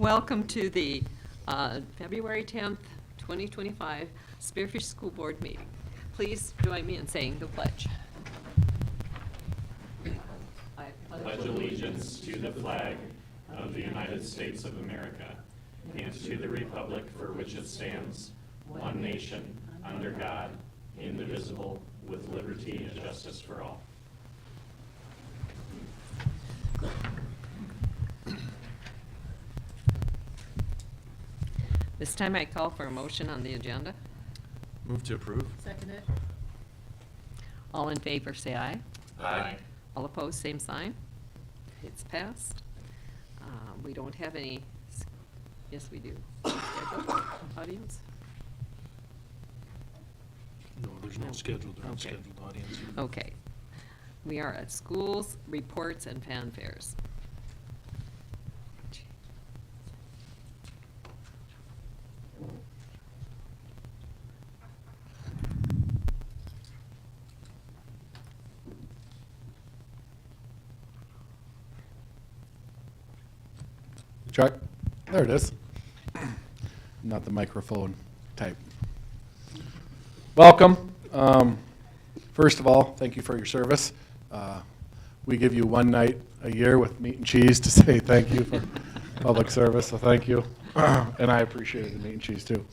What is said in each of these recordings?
Welcome to the February 10th, 2025 Spearfish School Board meeting. Please join me in saying the pledge. I pledge allegiance to the flag of the United States of America and to the republic for which it stands, one nation, under God, indivisible, with liberty and justice for all. This time I call for a motion on the agenda. Move to approve. Second it. All in favor, say aye. Aye. All opposed, same sign. It's passed. We don't have any, yes, we do. Scheduled audience? No, there's no scheduled or Okay. unscheduled audience. Okay. We are at schools, reports, and fanfares. Chuck, there it is. Not the microphone type. Welcome. First of all, thank you for your service. We give you one night a year with meat and cheese to say thank you for public service, so thank you. And I appreciate the meat and cheese too.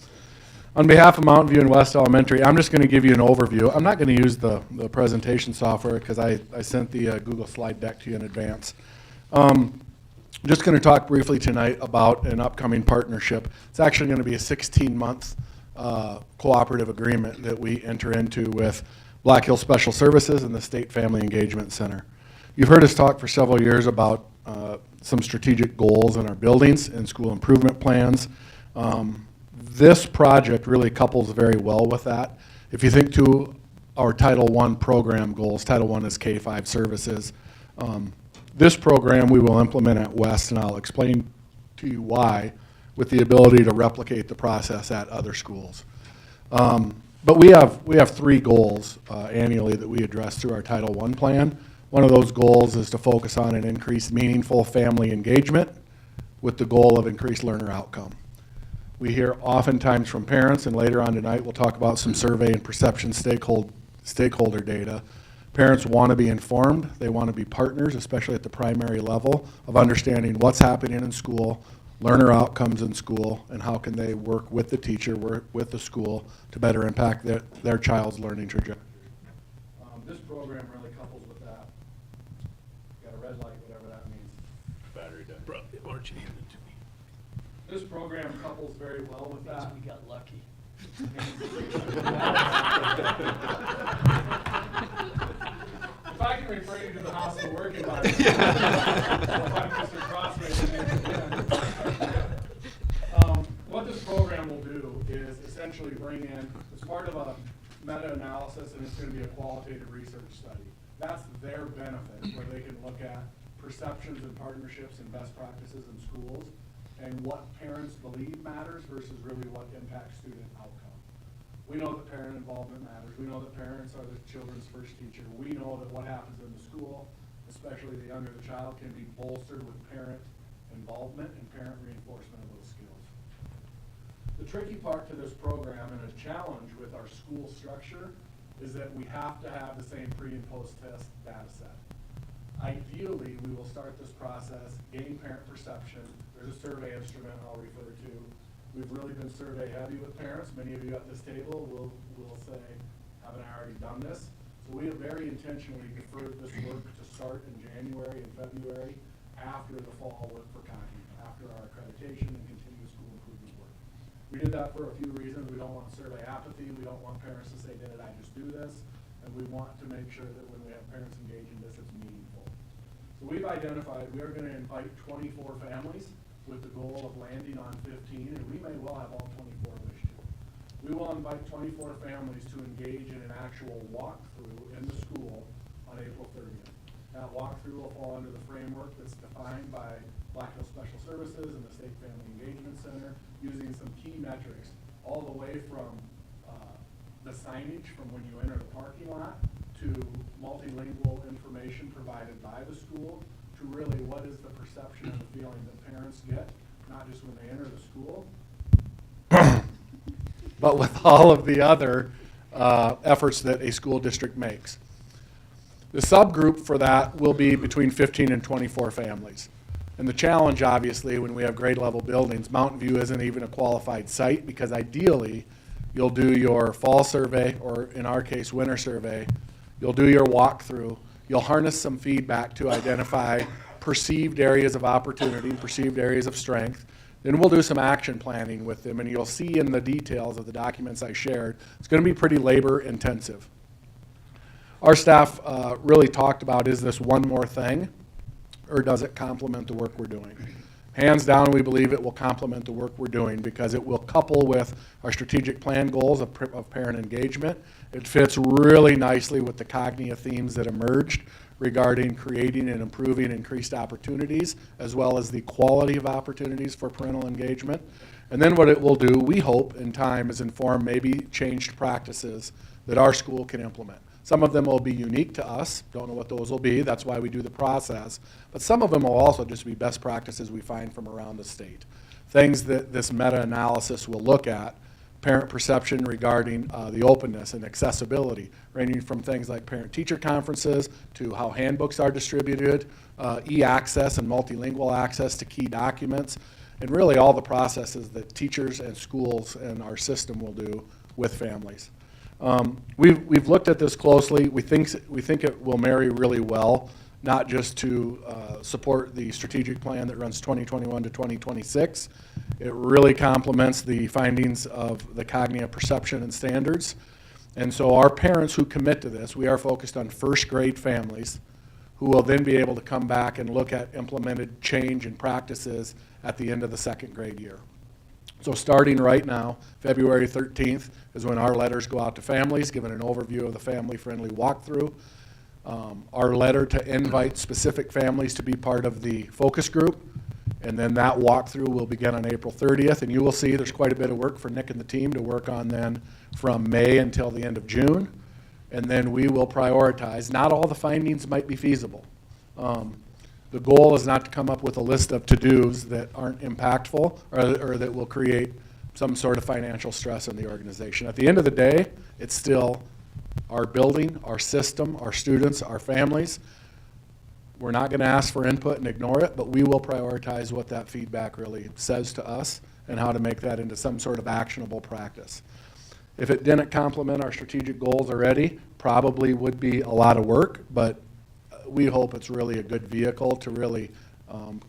On behalf of Mountain View and West Elementary, I'm just going to give you an overview. I'm not going to use the presentation software because I sent the Google slide deck to you in advance. Just going to talk briefly tonight about an upcoming partnership. It's actually going to be a 16-month cooperative agreement that we enter into with Black Hills Special Services and the State Family Engagement Center. You've heard us talk for several years about some strategic goals in our buildings and school improvement plans. This project really couples very well with that. If you think to our Title I program goals, Title I is K-5 services. This program we will implement at West, and I'll explain to you why, with the ability to replicate the process at other schools. But we have three goals annually that we address through our Title I plan. One of those goals is to focus on an increased meaningful family engagement with the goal of increased learner outcome. We hear oftentimes from parents, and later on tonight we'll talk about some survey and perception stakeholder data. Parents want to be informed. They want to be partners, especially at the primary level, of understanding what's happening in school, learner outcomes in school, and how can they work with the teacher, work with the school to better impact their child's learning trajectory. This program really couples with that. Got a red light, whatever that means. Battery dead. Bro, why don't you hand it to me? This program couples very well with that. We got lucky. If I can refer you to the hospital work environment. What this program will do is essentially bring in, as part of a meta-analysis, and it's going to be a qualitative research study. That's their benefit, where they can look at perceptions and partnerships and best practices in schools, and what parents believe matters versus really what impacts student outcome. We know that parent involvement matters. We know that parents are the children's first teacher. We know that what happens in the school, especially the younger the child, can be bolstered with parent involvement and parent reinforcement of those skills. The tricky part to this program and a challenge with our school structure is that we have to have the same pre and post test data set. Ideally, we will start this process, gain parent perception. There's a survey instrument I'll refer to. We've really been survey heavy with parents. Many of you at this table will say, haven't I already done this? So we have very intentionally deferred this work to start in January and February after the fall work for CONI, after our accreditation and continuous school improvement work. We did that for a few reasons. We don't want survey apathy. We don't want parents to say, did I just do this? And we want to make sure that when we have parents engage in this, it's meaningful. So we've identified we are going to invite 24 families with the goal of landing on 15, and we may well have all 24 wish to. We will invite 24 families to engage in an actual walkthrough in the school on April 30th. That walkthrough will fall under the framework that's defined by Black Hills Special Services and the State Family Engagement Center, using some key metrics, all the way from the signage from when you enter the parking lot to multilingual information provided by the school to really what is the perception and the feeling that parents get not just when they enter the school, but with all of the other efforts that a school district makes. The subgroup for that will be between 15 and 24 families. And the challenge, obviously, when we have grade level buildings, Mountain View isn't even a qualified site because ideally you'll do your fall survey, or in our case, winter survey. You'll do your walkthrough. You'll harness some feedback to identify perceived areas of opportunity, perceived areas of strength. Then we'll do some action planning with them, and you'll see in the details of the documents I shared, it's going to be pretty labor intensive. Our staff really talked about, is this one more thing, or does it complement the work we're doing? Hands down, we believe it will complement the work we're doing because it will couple with our strategic plan goals of parent engagement. It fits really nicely with the Cognia themes that emerged regarding creating and improving increased opportunities, as well as the quality of opportunities for parental engagement. And then what it will do, we hope in time, is inform maybe changed practices that our school can implement. Some of them will be unique to us, don't know what those will be, that's why we do the process. But some of them will also just be best practices we find from around the state. Things that this meta-analysis will look at, parent perception regarding the openness and accessibility, ranging from things like parent-teacher conferences to how handbooks are distributed, e-access and multilingual access to key documents, and really all the processes that teachers and schools and our system will do with families. We've looked at this closely. We think it will marry really well, not just to support the strategic plan that runs 2021 to 2026. It really complements the findings of the Cognia perception and standards. And so our parents who commit to this, we are focused on first grade families who will then be able to come back and look at implemented change and practices at the end of the second grade year. So starting right now, February 13th is when our letters go out to families, giving an overview of the family-friendly walkthrough. Our letter to invite specific families to be part of the focus group, and then that walkthrough will begin on April 30th, and you will see there's quite a bit of work for Nick and the team to work on then from May until the end of June, and then we will prioritize. Not all the findings might be feasible. The goal is not to come up with a list of to-dos that aren't impactful or that will create some sort of financial stress in the organization. At the end of the day, it's still our building, our system, our students, our families. We're not going to ask for input and ignore it, but we will prioritize what that feedback really says to us and how to make that into some sort of actionable practice. If it didn't complement our strategic goals already, probably would be a lot of work, but we hope it's really a good vehicle to really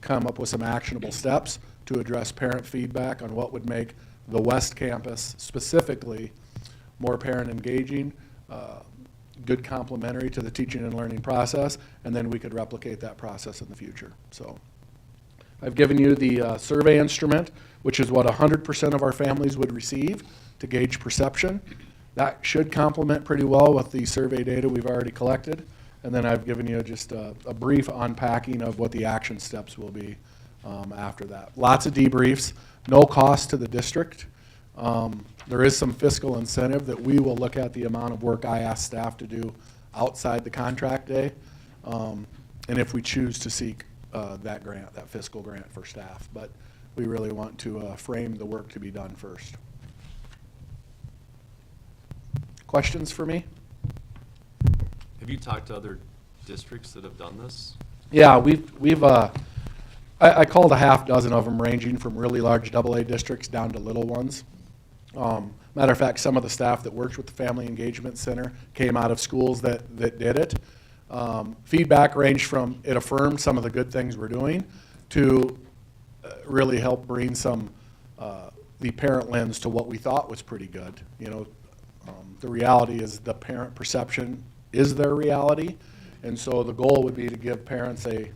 come up with some actionable steps to address parent feedback on what would make the West Campus specifically more parent engaging, good complementary to the teaching and learning process, and then we could replicate that process in the future. So I've given you the survey instrument, which is what 100% of our families would receive to gauge perception. That should complement pretty well with the survey data we've already collected. And then I've given you just a brief unpacking of what the action steps will be after that. Lots of debriefs, no cost to the district. There is some fiscal incentive that we will look at the amount of work I ask staff to do outside the contract day. And if we choose to seek that grant, that fiscal grant for staff. But we really want to frame the work to be done first. Questions for me? Have you talked to other districts that have done this? Yeah, I called a half dozen of them, ranging from really large AA districts down to little ones. Matter of fact, some of the staff that works with the Family Engagement Center came out of schools that did it. Feedback ranged from it affirmed some of the good things we're doing to really help bring some the parent lens to what we thought was pretty good. You know, the reality is the parent perception is their reality, and so the goal would be to give parents a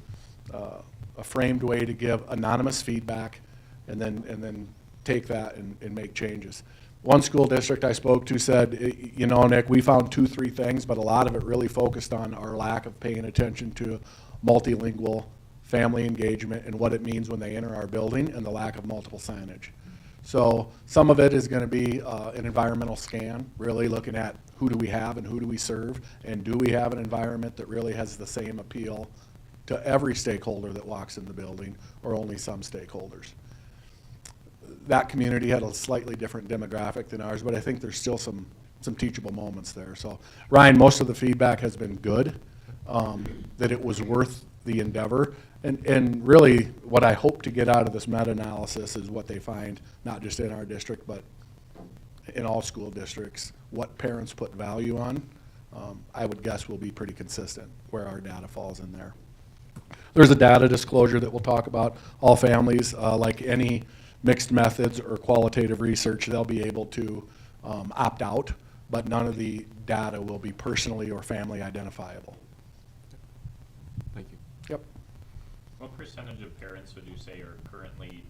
framed way to give anonymous feedback, and then take that and make changes. One school district I spoke to said, you know, Nick, we found 2-3 things, but a lot of it really focused on our lack of paying attention to multilingual family engagement and what it means when they enter our building, and the lack of multiple signage. So some of it is going to be an environmental scan, really looking at who do we have and who do we serve, and do we have an environment that really has the same appeal to every stakeholder that walks in the building, or only some stakeholders. that community had a slightly different demographic than ours, but I think there's still some teachable moments there. So, Ryan, most of the feedback has been good, that it was worth the endeavor. And really, what I hope to get out of this meta-analysis is what they find, not just in our district, but in all school districts, what parents put value on. I would guess will be pretty consistent where our data falls in there. There's a data disclosure that we'll talk about. All families, like any mixed methods or qualitative research, they'll be able to opt out, but none of the data will be personally or family identifiable. Thank you. Yep. What percentage of parents would you say are currently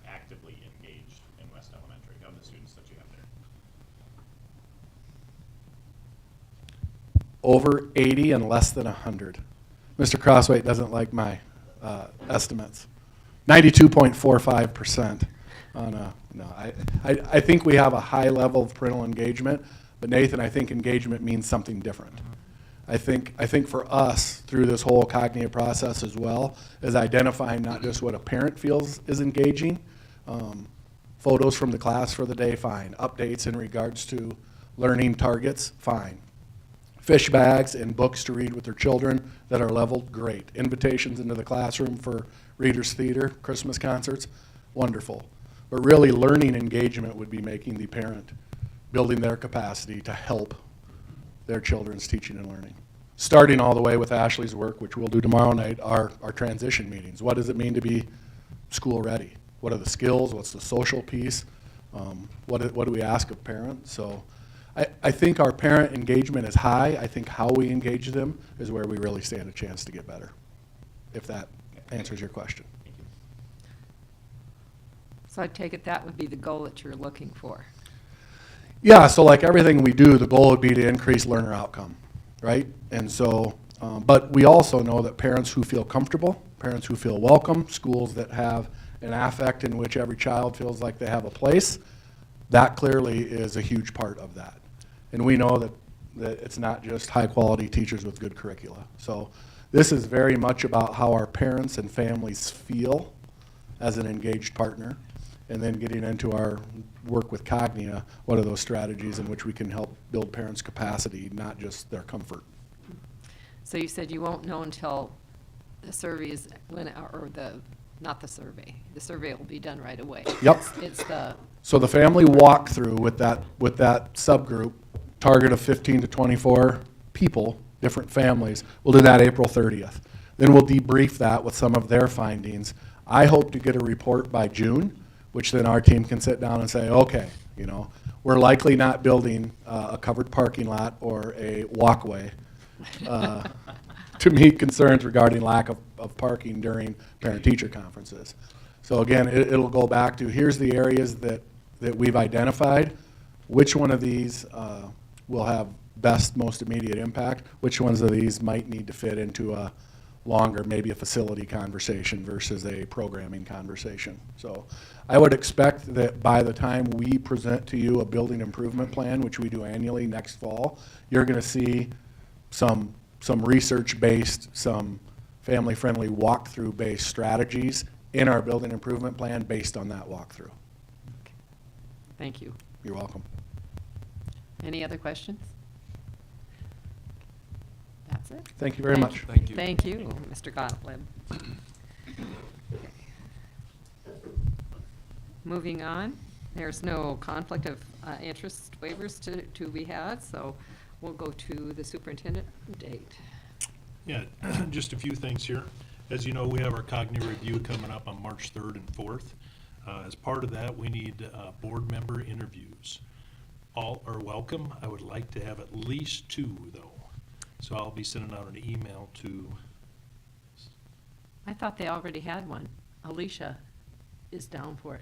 actively engaged in West Elementary, of the students that you have there? Over 80 and less than 100. Mr. Crosswhite doesn't like my estimates. 92.45% on a, no, I think we have a high level of parental engagement, but Nathan, I think engagement means something different. I think for us, through this whole cognitive process as well, is identifying not just what a parent feels is engaging, photos from the class for the day, fine. Updates in regards to learning targets, fine. Fish bags and books to read with their children that are leveled, great. Invitations into the classroom for Readers Theater, Christmas concerts, wonderful. But really, learning engagement would be making the parent, building their capacity to help their children's teaching and learning. Starting all the way with Ashley's work, which we'll do tomorrow night, our transition meetings. What does it mean to be school ready? What are the skills? What's the social piece? What do we ask of parents? So I think our parent engagement is high. I think how we engage them is where we really stand a chance to get better, if that answers your question. Thank you. So I take it that would be the goal that you're looking for. Yeah, so like everything we do, the goal would be to increase learner outcome, right? And so, but we also know that parents who feel comfortable, parents who feel welcome, schools that have an affect in which every child feels like they have a place, that clearly is a huge part of that. And we know that it's not just high-quality teachers with good curricula. So this is very much about how our parents and families feel as an engaged partner, and then getting into our work with Cognia, what are those strategies in which we can help build parents' capacity, not just their comfort. So you said you won't know until the survey is, not the survey will be done right away. Yep. It's the, So the family walkthrough with that subgroup, target of 15 to 24 people, different families, we'll do that April 30th. Then we'll debrief that with some of their findings. I hope to get a report by June, which then our team can sit down and say, okay, we're likely not building a covered parking lot or a walkway to meet concerns regarding lack of parking during parent-teacher conferences. So again, it'll go back to here's the areas that we've identified. Which one of these will have best, most immediate impact? Which ones of these might need to fit into a longer, maybe a facility conversation versus a programming conversation? So I would expect that by the time we present to you a building improvement plan, which we do annually next fall, you're going to see some research-based, some family-friendly walkthrough-based strategies in our building improvement plan based on that walkthrough. thank you. You're welcome. Any other questions? That's it. Thank you very much. Thank you. Thank you, Mr. Gottlieb. Moving on, there's no conflict of interest waivers to be had, so we'll go to the superintendent update. Yeah, just a few things here. As you know, we have our cognitive review coming up on March 3rd and 4th. As part of that, we need board member interviews. All are welcome. I would like to have at least 2, though. So I'll be sending out an email to, I thought they already had one. Alicia is down for it.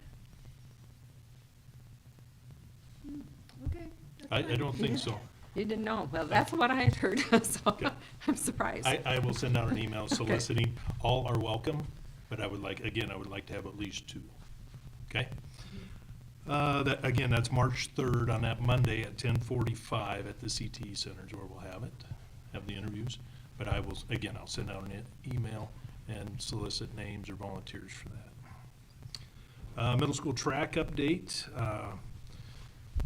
Okay. I don't think so. You didn't know? Well, that's what I had heard, so Okay. I'm surprised. I will send out an email soliciting, all are welcome, but I would like to have at least 2. Okay? That's March 3rd on that Monday at 10:45 at the CTE Centers where we'll have the interviews. But I'll send out an email and solicit names or volunteers for Middle school track update.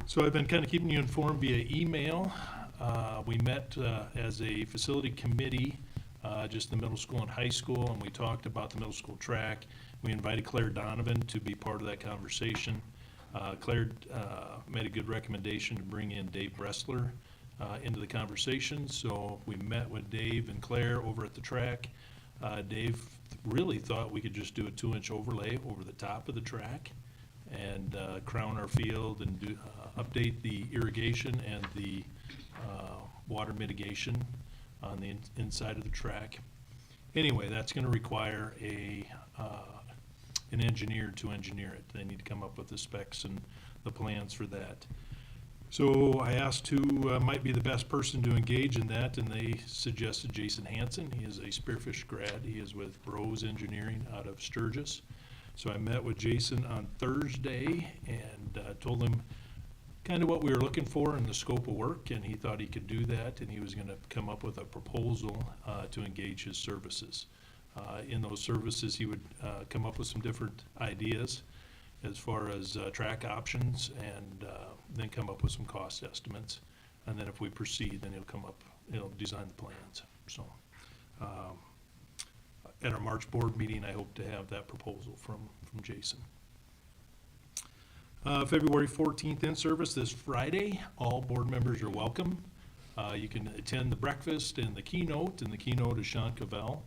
So I've been kind of keeping you informed via email. We met as a facility committee, just the middle school and high school, and we talked about the middle school track. We invited Claire Donovan to be part of that conversation. Claire made a good recommendation to bring in Dave Bressler into the conversation. So we met with Dave and Claire over at the track. Dave really thought we could just do a 2-inch overlay over the top of the track and crown our field and do, update the irrigation and the water mitigation on the inside of the track. Anyway, that's going to require an engineer to engineer it. They need to come up with the specs and the plans for that. So I asked who might be the best person to engage in that, and they suggested Jason Hansen. He is a Spearfish grad. He is with Bros Engineering out of Sturgis. So I met with Jason on Thursday and told him kind of what we were looking for in the scope of work, and he thought he could do that, and he was going to come up with a proposal to engage his services. In those services, he would come up with some different ideas as far as track options, and then come up with some cost estimates. And then if we proceed, then he'll design the plans. So at our March board meeting, I hope to have that proposal from Jason. February 14th in service this Friday. All board members are welcome. You can attend the breakfast and the keynote is Sean Cavell.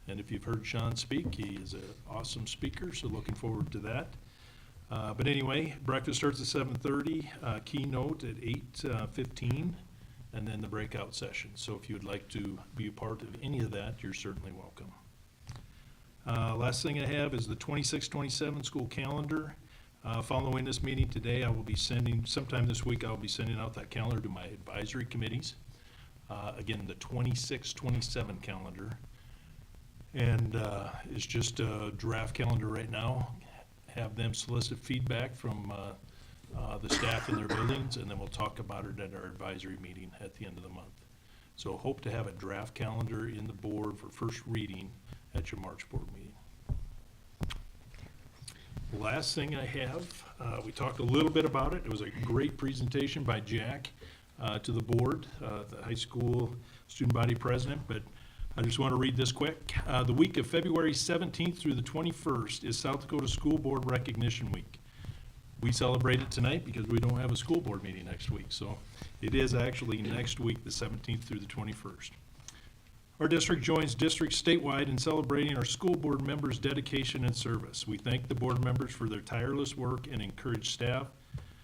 And if you've heard Sean speak, he is an awesome speaker, so looking forward to that. But anyway, breakfast starts at 7:30, keynote at 8:15, and then the breakout session. So if you would like to be a part of any of that, you're certainly welcome. Last thing I have is the 26-27 school calendar. Following this meeting today, I will be sometime this week, I'll be sending out that calendar to my advisory committees. Again, the 26-27 calendar. And it's just a draft calendar right now. Have them solicit feedback from the staff in their buildings, and then we'll talk about it at our advisory meeting at the end of the month. So hope to have a draft calendar in the board for first reading at your March board meeting. Last thing I have, we talked a little bit about it. It was a great presentation by Jack to the board, the high school student body president, but I just want to read this quick. The week of February 17th through the 21st is South Dakota School Board Recognition Week. We celebrate it tonight because we don't have a school board meeting next week, so it is actually next week, the 17th through the 21st. Our district joins districts statewide in celebrating our school board members' dedication and service. We thank the board members for their tireless work and encourage staff,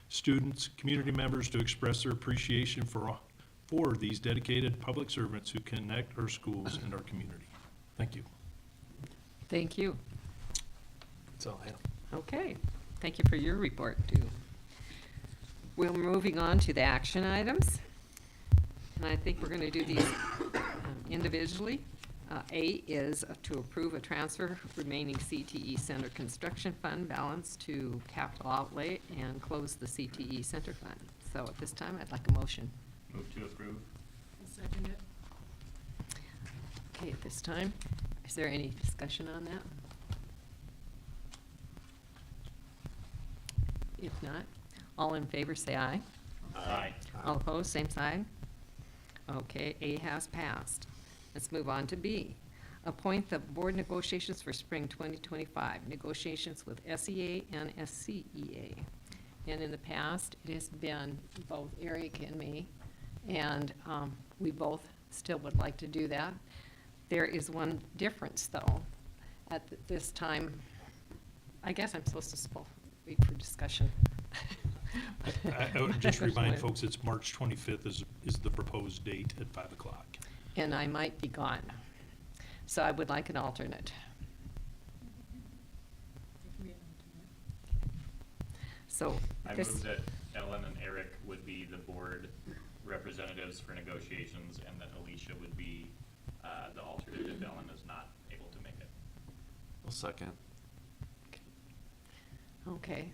students, community members to express their appreciation for these dedicated public servants who connect our schools and our community. Thank you. Thank you. That's all I have. Okay, thank you for your report, too. We're moving on to the action items. And I think we're going to do these individually. A is to approve a transfer remaining CTE Center Construction Fund balance to capital outlay and close the CTE Center Fund. So at this time, I'd like a motion. Move to approve. I'll second it. Okay, at this time, is there any discussion on that? If not, all in favor say aye. Aye. All opposed, same sign. Okay, A has passed. Let's move on to B. Appoint the board negotiations for spring 2025, negotiations with SEA and SCEA. And in the past, it has been both Eric and me, and we both still would like to do that. There is one difference, though. At this time, I guess I'm supposed to wait for discussion. I would just remind folks, it's March 25th is the proposed date at 5 o'clock. And I might be gone. So I would like an alternate. It can be an alternate. So I this, move that Ellen and Eric would be the board representatives for negotiations, and that Alicia would be the alternate if Ellen is not able to make it. I'll second. okay.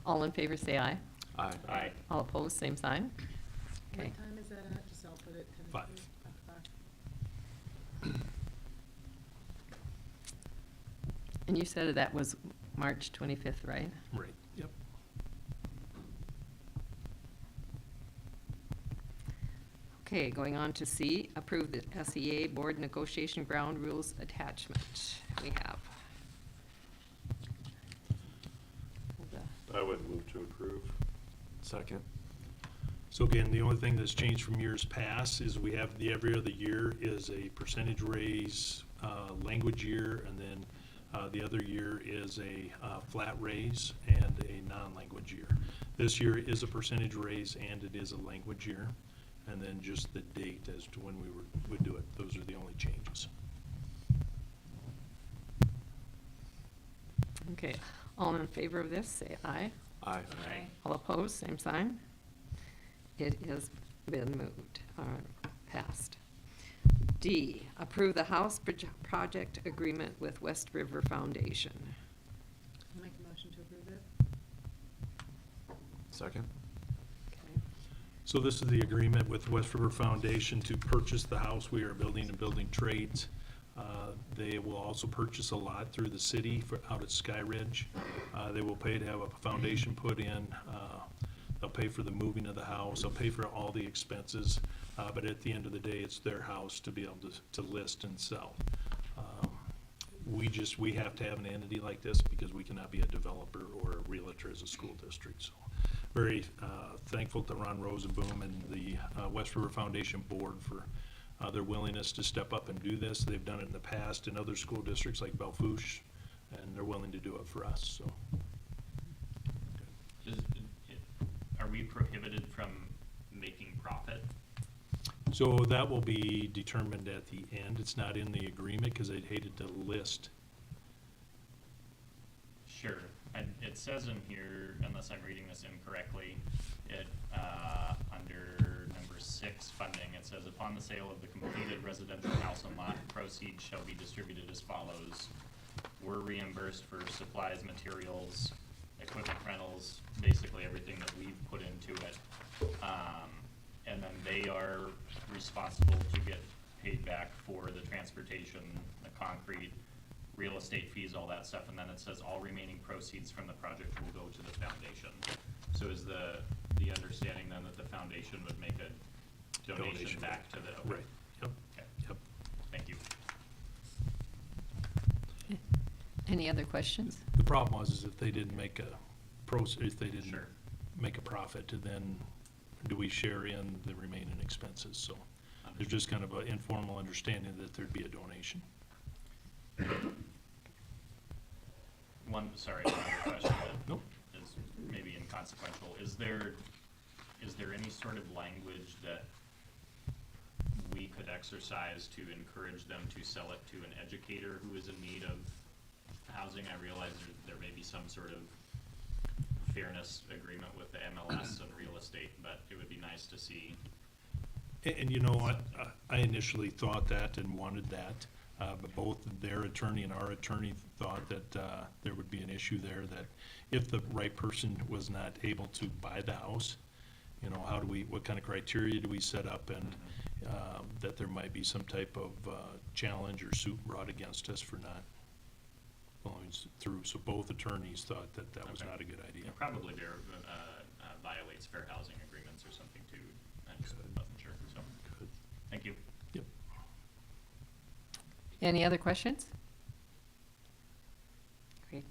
All in favor say aye. Aye. Aye. All opposed, same sign. Okay. What time is that at? Just I'll put it. 5. 5. And you said that was March 25th, right? Right, yep. Okay, going on to C, approve the SEA Board Negotiation Ground Rules attachment. We have. I would move to approve. Second. So again, the only thing that's changed from years past is we have the every other year is a percentage raise, language year, and then the other year is a flat raise and a non-language year. This year is a percentage raise and it is a language year, and then just the date as to when we would do it. Those are the only changes. Okay, all in favor of this, say aye. Aye. All opposed, same sign. It has been moved, passed. D, approve the house project agreement with West River Foundation. I'll make a motion to approve it. Second. Okay. So this is the agreement with West River Foundation to purchase the house we are building and building trades. They will also purchase a lot through the city out at Sky Ridge. They will pay to have a foundation put in. They'll pay for the moving of the house. They'll pay for all the expenses. But at the end of the day, it's their house to be able to list and sell. We have to have an entity like this because we cannot be a developer or a realtor as a school district. So very thankful to Ron Rosenboom and the West River Foundation Board for their willingness to step up and do this. They've done it in the past in other school districts like Belfouche, and they're willing to do it for us, so. Are we prohibited from making profit? So that will be determined at the end. It's not in the agreement because they'd hate it to list. Sure, and it says in here, unless I'm reading this incorrectly, under number 6, funding, it says, upon the sale of the completed residential house and lot, proceeds shall be distributed as follows. We're reimbursed for supplies, materials, equipment rentals, basically everything that we've put into it. And then they are responsible to get paid back for the transportation, the concrete, real estate fees, all that stuff, and then it says all remaining proceeds from the project will go to the foundation. So is the understanding then that the foundation would make a donation back to the? Right, yep, Okay, yep. thank you. Any other questions? The problem was is if they didn't make if they didn't Sure. make a profit, then do we share in the remaining expenses? So there's just kind of an informal understanding that there'd be a donation. One other question that Nope. is maybe inconsequential. Is there any sort of language that we could exercise to encourage them to sell it to an educator who is in need of housing? I realize there may be some sort of fairness agreement with the MLS and real estate, but it would be nice to see. And you know what, I initially thought that and wanted that, but both their attorney and our attorney thought that there would be an issue there, that if the right person was not able to buy the house, you know, what kind of criteria do we set up, and that there might be some type of challenge or suit brought against us for not following through. So both attorneys thought that that was Okay. not a good idea. It probably violates fair housing agreements or something too. I just wasn't sure, so, Good. thank you. Yep. Any other questions? Great.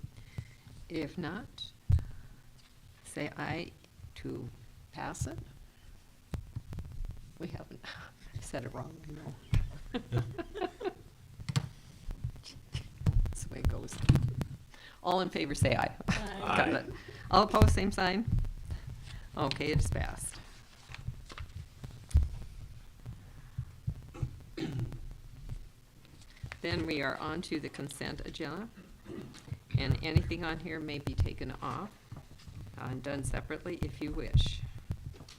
If not, say aye to pass it. We haven't, I said it wrong, I know. That's the way it goes. All in favor, say aye. Aye. Got it. All opposed, same sign. Okay, it's passed. Then we are on to the consent agenda, and anything on here may be taken off and done separately if you wish.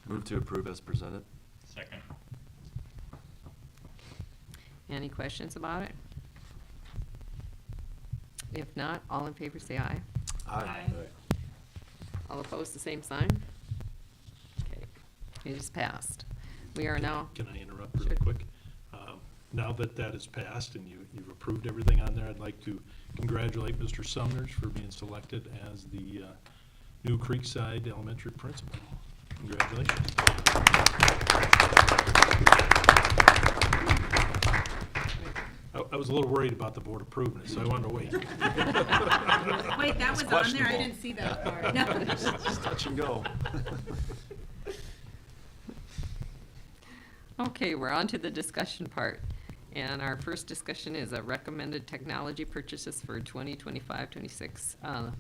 Move to approve as presented. Second. Any questions about it? If not, all in favor say aye. Aye. All opposed, the same sign? Okay, it is passed. We are now, Can I interrupt really Sure. quick? now that that is passed and you've approved everything on there, I'd like to congratulate Mr. Sumners for being selected as the new Creekside Elementary Principal. Congratulations. I was a little worried about the board approving it, so I wanted to wait. Wait, that was on there? I questionable. didn't see that part. No. Just touch and go. Okay, we're on to the discussion part. And our first discussion is a recommended technology purchases for 2025-26. And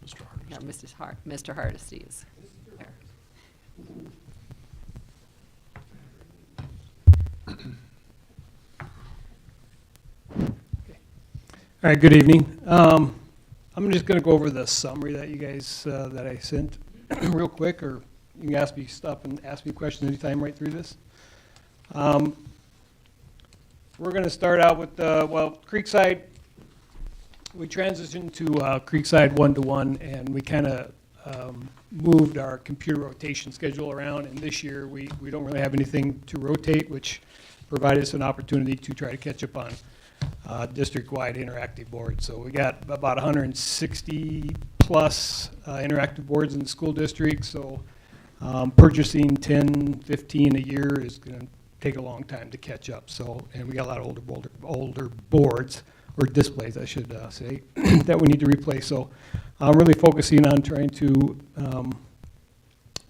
Mr. yeah, Hardest. Mr. Hardesty is there. All right, good evening. I'm just going to go over the summary that you guys, that I sent real quick, or you can stop and ask me questions anytime right through this. We're going to start out with, Creekside. We transitioned to Creekside 1-to-1, and we kind of moved our computer rotation schedule around, and this year we don't really have anything to rotate, which provided us an opportunity to try to catch up on district-wide interactive boards. So we got about 160 plus interactive boards in the school district. So purchasing 10, 15 a year is going to take a long time to catch up. So, and we got a lot of older boards, or displays, I should say, that we need to replace. So I'm really focusing on trying to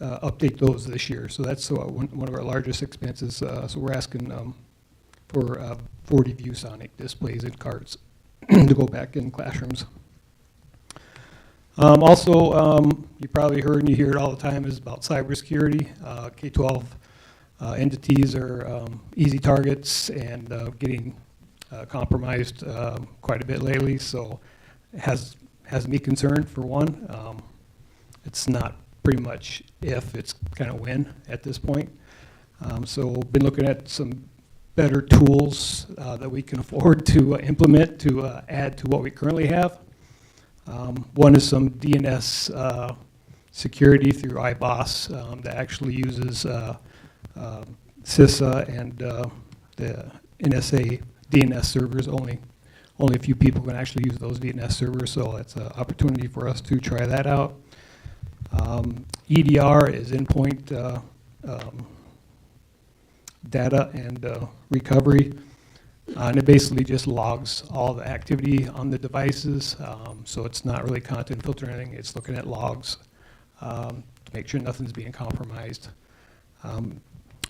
update those this year. So that's one of our largest expenses. So we're asking for 40 ViewSonic displays and cards to go back in classrooms. Also, you probably heard and you hear it all the time is about cybersecurity. K-12 entities are easy targets and getting compromised quite a bit lately. So it has me concerned for one. It's not pretty much if, it's kind of when at this point. So been looking at some better tools that we can afford to implement to add to what we currently have. One is some DNS security through iBoss that actually uses CISA and the NSA DNS servers. Only a few people can actually use those DNS servers, so that's an opportunity for us to try that out. EDR is endpoint data and recovery, and it basically just logs all the activity on the devices, so it's not really content filtering anything, it's looking at logs to make sure nothing's being compromised.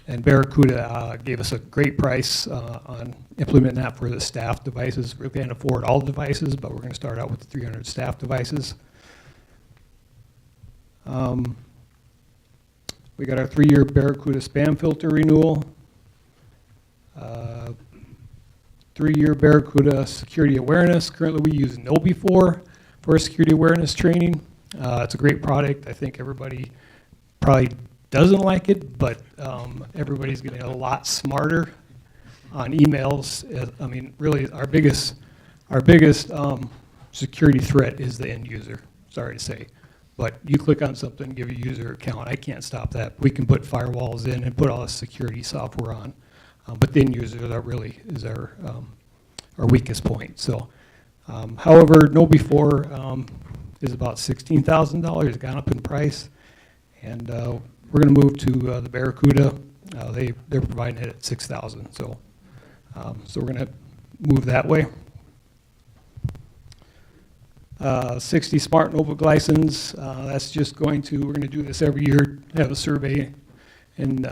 And Barracuda gave us a great price on implementing that for the staff devices. We can't afford all the devices, but we're going to start out with the 300 staff devices. We got our 3-year Barracuda spam filter renewal. 3-year Barracuda security awareness. Currently we use KnowBe4 for security awareness training. It's a great product. I think everybody probably doesn't like it, but everybody's getting a lot smarter on emails. I mean, really our biggest security threat is the end user, sorry to say. But you click on something, give a user account, I can't stop that. We can put firewalls in and put all the security software on. But the end user that really is our weakest point. So, however, KnowBe4 is about $16,000. It's gone up in price, and we're going to move to the Barracuda. They're providing it at $6,000. So, so we're going to move that way. 60 Smart Notebook license. That's just we're going to do this every year. Have a survey and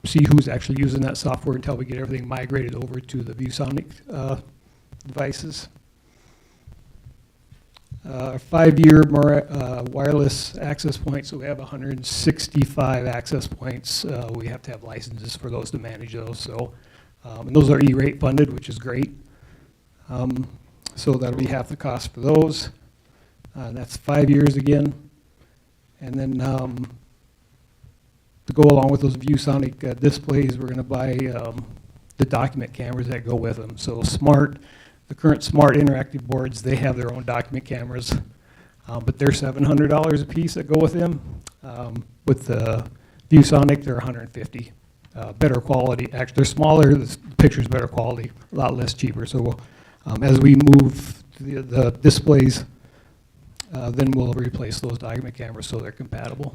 see who's actually using that software until we get everything migrated over to the ViewSonic devices. 5-year wireless access points, so we have 165 access points. We have to have licenses for those to manage those. So, and those are E-rate funded, which is great. So that'll be half the cost for those. That's 5 years again. And then to go along with those ViewSonic displays, we're going to buy the document cameras that go with them. So the current smart interactive boards, they have their own document cameras, but they're $700 a piece that go with them. With the ViewSonic, they're $150 better quality. Actually, they're smaller, the picture's better quality, a lot less cheaper. So as we move the displays, then we'll replace those document cameras so they're compatible.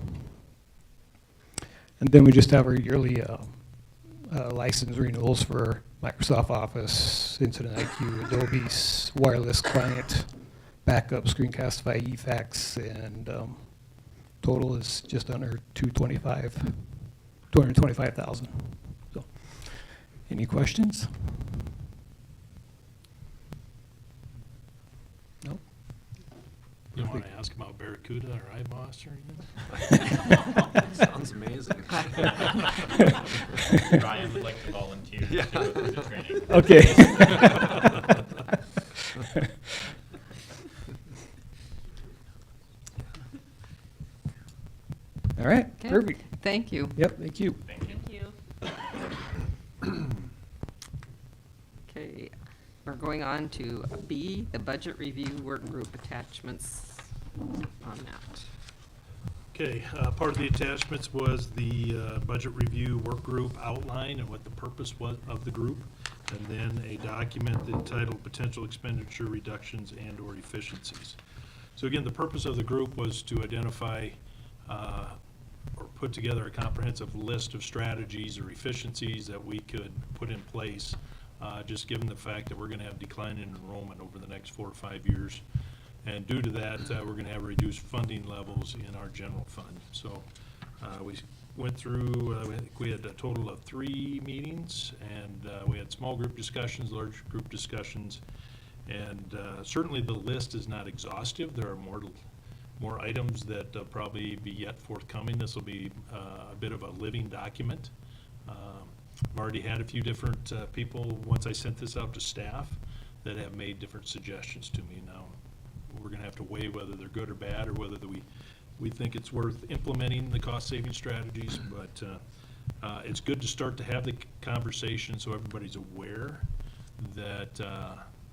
And then we just have our yearly license renewals for Microsoft Office, Incident IQ, Adobe's wireless client, backup, Screencastify, eFax, and total is just under 225,000. So, any questions? No? You want to ask about Barracuda or iBoss or anything? Sounds amazing. Ryan would like to volunteer Yeah. to go through the training. Okay. All right, Okay. perfect. Thank you. Yep, thank you. Thank you. Okay, we're going on to B, the budget review work group attachments on that. Okay, part of the attachments was the budget review work group outline and what the purpose was of the group, and then a document entitled Potential Expenditure Reductions and/or Efficiencies. So again, the purpose of the group was to identify or put together a comprehensive list of strategies or efficiencies that we could put in place, just given the fact that we're going to have decline in enrollment over the next 4 or 5 years. And due to that, we're going to have reduced funding levels in our general fund. So we went through, I think we had a total of 3 meetings, and we had small group discussions, large group discussions, and certainly the list is not exhaustive. There are more items that probably be yet forthcoming. This will be a bit of a living document. I've already had a few different people, once I sent this out to staff, that have made different suggestions to me. Now, we're gonna have to weigh whether they're good or bad, or whether we think it's worth implementing the cost-saving strategies, but it's good to start to have the conversation so everybody's aware that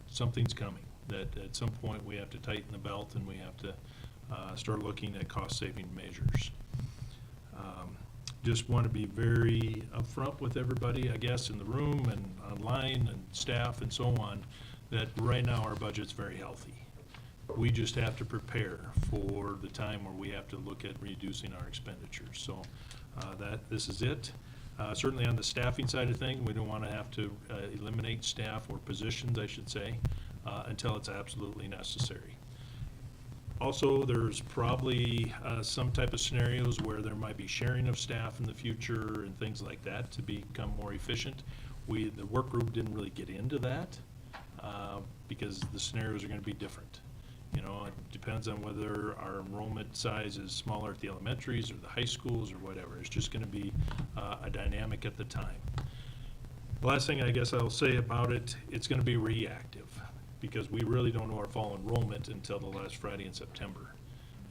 something's coming, that at some point we have to tighten the belt and we have to start looking at cost-saving measures. Just want to be very upfront with everybody, I guess, in the room and online and staff and so on, that right now our budget's very healthy. We just have to prepare for the time where we have to look at reducing our expenditures. So this is it. Certainly on the staffing side of things, we don't want to have to eliminate staff or positions, I should say, until it's absolutely necessary. Also, there's probably some type of scenarios where there might be sharing of staff in the future and things like that to become more efficient. The work group didn't really get into that because the scenarios are going to be different. You know, it depends on whether our enrollment size is smaller at the elementaries or the high schools or whatever. It's just going to be a dynamic at the time. The last thing I guess I'll say about it, it's going to be reactive, because we really don't know our fall enrollment until the last Friday in September.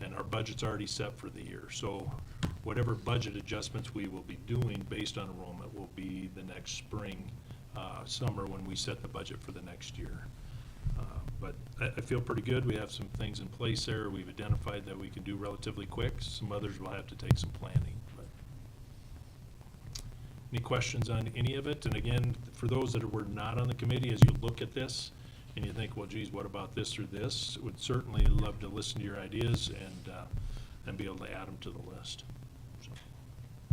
And our budget's already set for the year. So whatever budget adjustments we will be doing based on enrollment will be the next spring, summer, when we set the budget for the next year. But I feel pretty good. We have some things in place there. We've identified that we can do relatively quick. Some others will have to take some planning. But any questions on any of it? And again, for those that were not on the committee, as you look at this and you think, well, geez, what about this or this? Would certainly love to listen to your ideas and be able to add them to the list. So.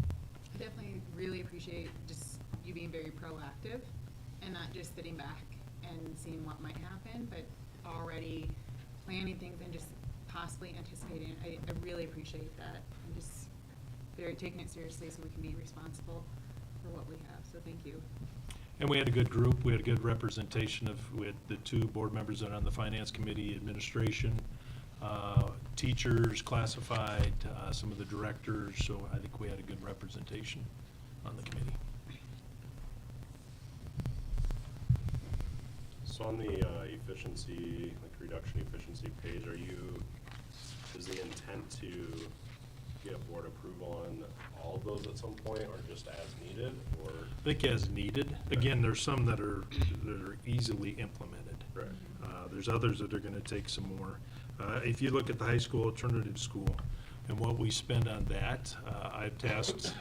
I definitely really appreciate just you being very proactive and not just sitting back and seeing what might happen, but already planning things and just possibly anticipating. I really appreciate that, and just taking it seriously so we can be responsible for what we have. So thank you. And we had a good group. We had a good representation we had the 2 board members that are on the finance committee, administration, teachers, classified, some of the directors. So I think we had a good representation on the committee. So on the efficiency, like reduction efficiency page, is the intent to get board approval on all of those at some point, or just as needed, or? I think as needed. Again, there's some that are easily implemented. Right. There's others that are going to take some more. If you look at the high school alternative school and what we spend on that, I've tasked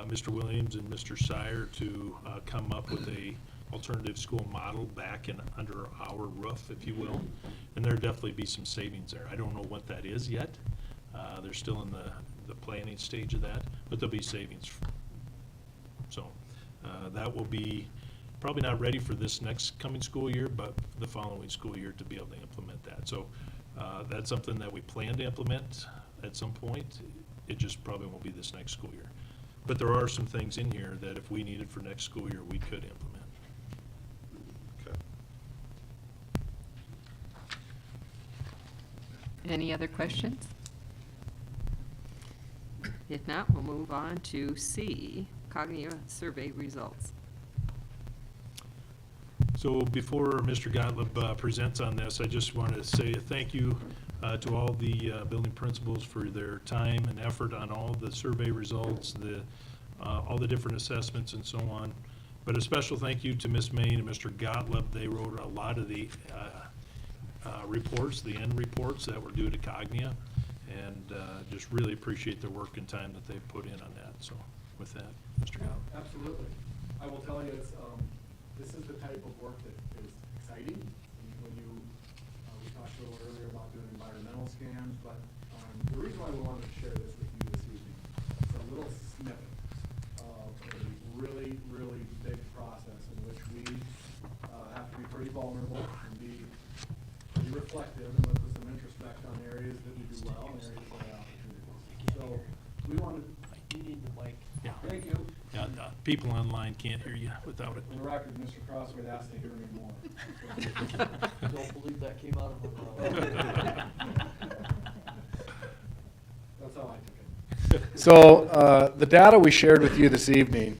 Mr. Williams and Mr. Sire to come up with a alternative school model back in under our roof, if you will. And there'll definitely be some savings there. I don't know what that is yet. They're still in the planning stage of that, but there'll be savings. So that will be probably not ready for this next coming school year, but the following school year to be able to implement that. So that's something that we plan to implement at some point. It just probably won't be this next school year. But there are some things in here that if we needed for next school year, we could implement. Okay. Any other questions? If not, we'll move on to C, cognitive survey results. So before Mr. Gottlieb presents on this, I just want to say a thank you to all the building principals for their time and effort on all the survey results, all the different assessments and so on. But a special thank you to Ms. Main and Mr. Gottlieb. They wrote a lot of the reports, the end reports that were due to Cognia, and just really appreciate their work and time that they put in on that. So with that, Mr. Gottlieb. Absolutely. I will tell you, it's, this is the type of work that is exciting. When you, we talked a little earlier about doing environmental scans, but the reason why we wanted to share this with you this evening, it's a little snippet of a really, really big process in which we have to be pretty vulnerable and be pretty reflective and look with some introspect on areas that we do well and areas that are opportunities. So we wanted. You need the mic. Yeah. Thank you. Yeah, people online can't hear you without it. For the record, Mr. Crossway asked to hear me more. Don't believe that came out of her mouth. That's how I took it. So the data we shared with you this evening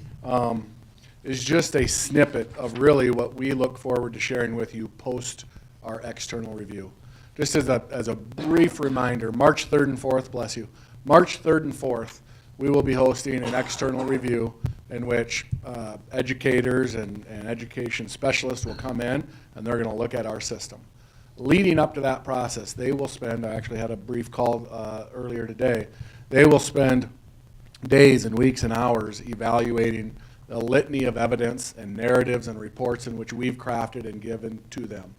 is just a snippet of really what we look forward to sharing with you post our external review. Just as a brief reminder, March 3rd and 4th, bless you, March 3rd and 4th, we will be hosting an external review in which educators and education specialists will come in and they're going to look at our system. Leading up to that process, they will spend, I actually had a brief call earlier today, they will spend days and weeks and hours evaluating the litany of evidence and narratives and reports in which we've crafted and given to them.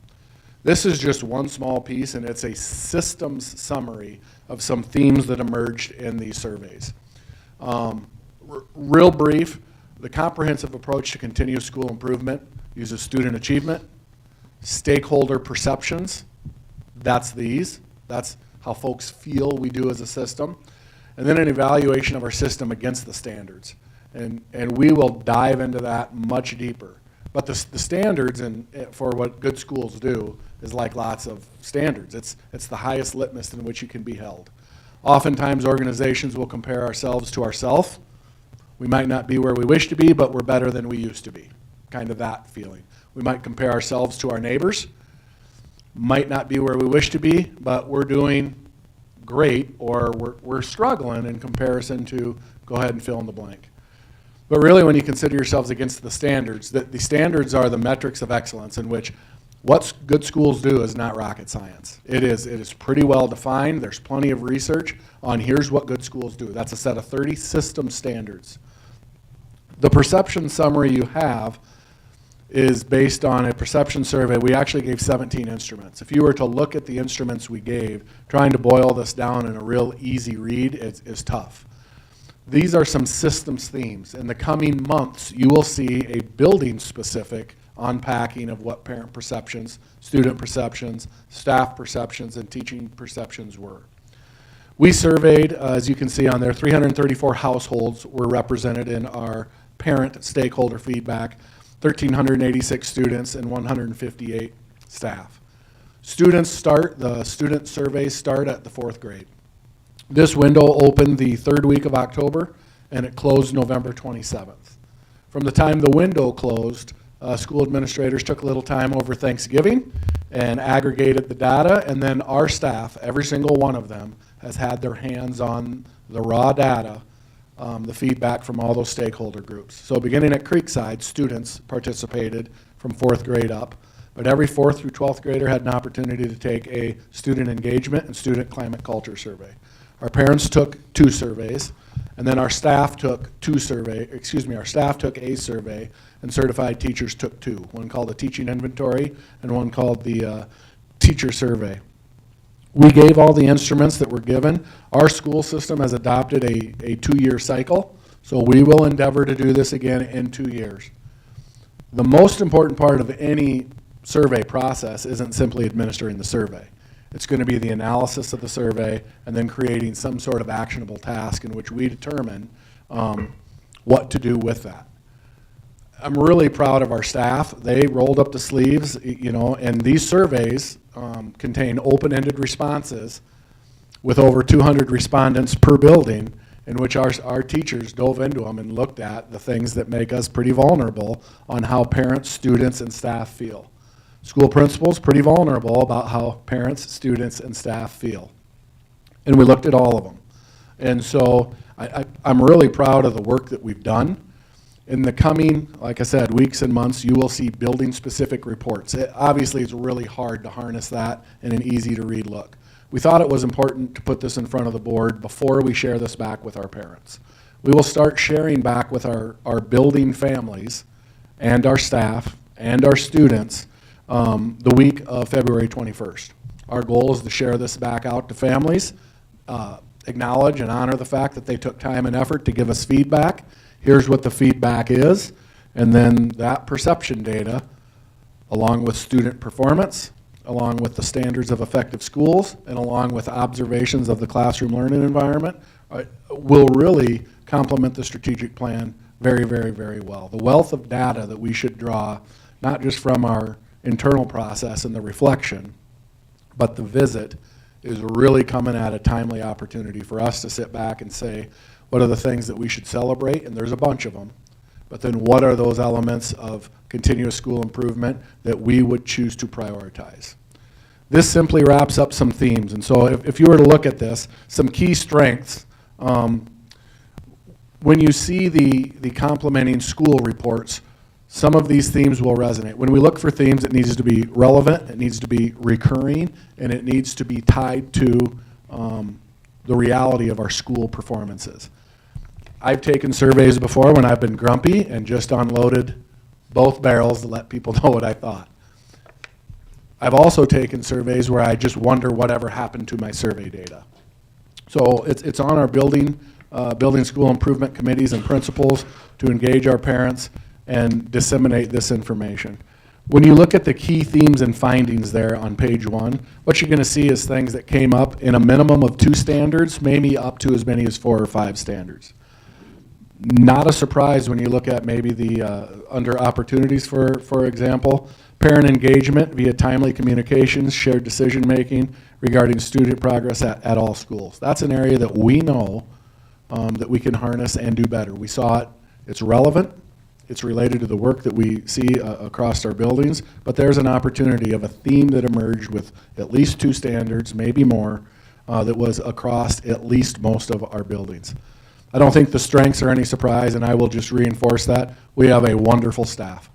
This is just one small piece, and it's a systems summary of some themes that emerged in these surveys. Real brief, the comprehensive approach to continuous school improvement uses student achievement, stakeholder perceptions, that's how folks feel we do as a system, and then an evaluation of our system against the standards. And we will dive into that much deeper. But the standards for what good schools do is like lots of standards. It's the highest litmus in which you can be held. Oftentimes organizations will compare ourselves to ourselves. We might not be where we wish to be, but we're better than we used to be. Kind of that feeling. We might compare ourselves to our neighbors. Might not be where we wish to be, but we're doing great, or we're struggling in comparison to, go ahead and fill in the blank. But really, when you consider yourselves against the standards, the standards are the metrics of excellence in which what good schools do is not rocket science. It is pretty well defined. There's plenty of research on here's what good schools do. That's a set of 30 system standards. The perception summary you have is based on a perception survey. We actually gave 17 instruments. If you were to look at the instruments we gave, trying to boil this down in a real easy read is tough. These are some systems themes. In the coming months, you will see a building-specific unpacking of what parent perceptions, student perceptions, staff perceptions, and teaching perceptions were. We surveyed, as you can see on there, 334 households were represented in our parent stakeholder feedback, 1,386 students, and 158 staff. The student surveys start at the 4th grade. This window opened the 3rd week of October, and it closed November 27th. From the time the window closed, school administrators took a little time over Thanksgiving and aggregated the data, and then our staff, every single one of them, has had their hands on the raw data, the feedback from all those stakeholder groups. So beginning at Creekside, students participated from 4th grade up, but every 4th through 12th grader had an opportunity to take a student engagement and student climate culture survey. Our parents took 2 surveys, And then our staff took our staff took a survey, and certified teachers took 2, one called a teaching inventory and one called the teacher survey. We gave all the instruments that were given. Our school system has adopted a 2-year cycle, so we will endeavor to do this again in 2 years. The most important part of any survey process isn't simply administering the survey. It's going to be the analysis of the survey and then creating some sort of actionable task in which we determine what to do with that. I'm really proud of our staff. They rolled up the sleeves, and these surveys contain open-ended responses with over 200 respondents per building, in which our teachers dove into them and looked at the things that make us pretty vulnerable on how parents, students, and staff feel. School principals, pretty vulnerable about how parents, students, and staff feel. And we looked at all of them. And so I'm really proud of the work that we've done. In the coming, like I said, weeks and months, you will see building-specific reports. Obviously, it's really hard to harness that in an easy-to-read look. We thought it was important to put this in front of the board before we share this back with our parents. We will start sharing back with our building families and our staff and our students the week of February 21st. Our goal is to share this back out to families, acknowledge and honor the fact that they took time and effort to give us feedback. Here's what the feedback is, and then that perception data, along with student performance, along with the standards of effective schools, and along with observations of the classroom learning environment, will really complement the strategic plan very, very, very well. The wealth of data that we should draw, not just from our internal process and the reflection, but the visit is really coming at a timely opportunity for us to sit back and say, what are the things that we should celebrate? And there's a bunch of them. But then what are those elements of continuous school improvement that we would choose to prioritize? This simply wraps up some themes. And so if you were to look at this, some key strengths, when you see the complementing school reports, some of these themes will resonate. When we look for themes, it needs to be relevant, it needs to be recurring, and it needs to be tied to the reality of our school performances. I've taken surveys before when I've been grumpy and just unloaded both barrels to let people know what I thought. I've also taken surveys where I just wonder whatever happened to my survey data. So it's on our building school improvement committees and principals to engage our parents and disseminate this information. When you look at the key themes and findings there on page 1, what you're going to see is things that came up in a minimum of 2 standards, maybe up to as many as 4 or 5 standards. Not a surprise when you look at maybe the under opportunities, for example, parent engagement via timely communications, shared decision making regarding student progress at all schools. That's an area that we know that we can harness and do better. We saw it, it's relevant, it's related to the work that we see across our buildings, but there's an opportunity of a theme that emerged with at least 2 standards, maybe more, that was across at least most of our buildings. I don't think the strengths are any surprise, and I will just reinforce that. We have a wonderful staff.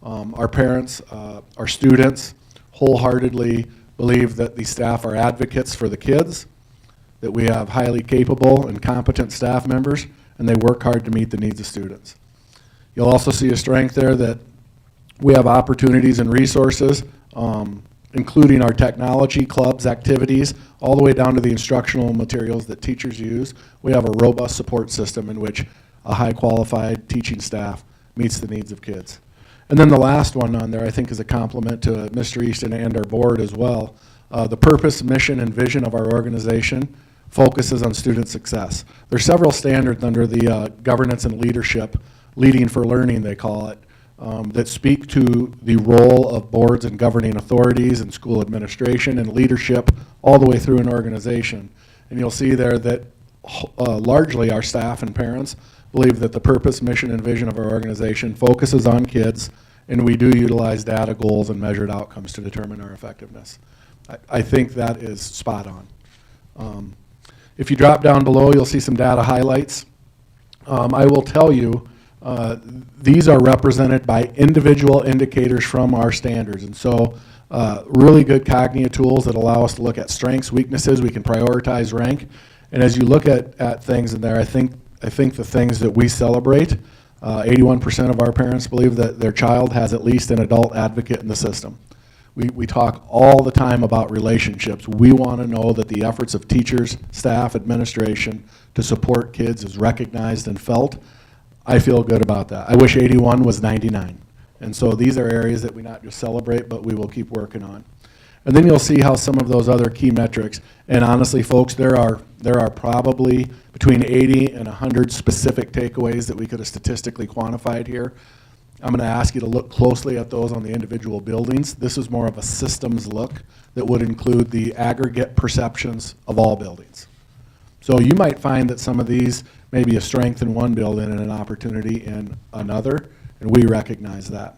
Our parents, our students wholeheartedly believe that the staff are advocates for the kids, that we have highly capable and competent staff members, and they work hard to meet the needs of students. You'll also see a strength there that we have opportunities and resources, including our technology clubs activities, all the way down to the instructional materials that teachers use. We have a robust support system in which a high qualified teaching staff meets the needs of kids. And then the last one on there I think is a compliment to Mr. Easton and our board as well. The purpose, mission, and vision of our organization focuses on student success. There's several standards under the governance and leadership, leading for learning they call it, that speak to the role of boards and governing authorities and school administration and leadership all the way through an organization. And you'll see there that largely our staff and parents believe that the purpose, mission, and vision of our organization focuses on kids, and we do utilize data, goals, and measured outcomes to determine our effectiveness. I think that is spot on. If you drop down below, you'll see some data highlights. I will tell you, these are represented by individual indicators from our standards. And so really good cognitive tools that allow us to look at strengths, weaknesses, we can prioritize rank. And as you look at things in there, I think I think the things that we celebrate, 81% of our parents believe that their child has at least an adult advocate in the system. We talk all the time about relationships. We want to know that the efforts of teachers, staff, administration to support kids is recognized and felt. I feel good about that. I wish 81 was 99. And so these are areas that we not just celebrate, but we will keep working on. And then you'll see how some of those other key metrics, and honestly, folks, there are probably between 80 and 100 specific takeaways that we could have statistically quantified here. I'm going to ask you to look closely at those on the individual buildings. This is more of a systems look that would include the aggregate perceptions of all buildings. So you might find that some of these may be a strength in one building and an opportunity in another, and we recognize that.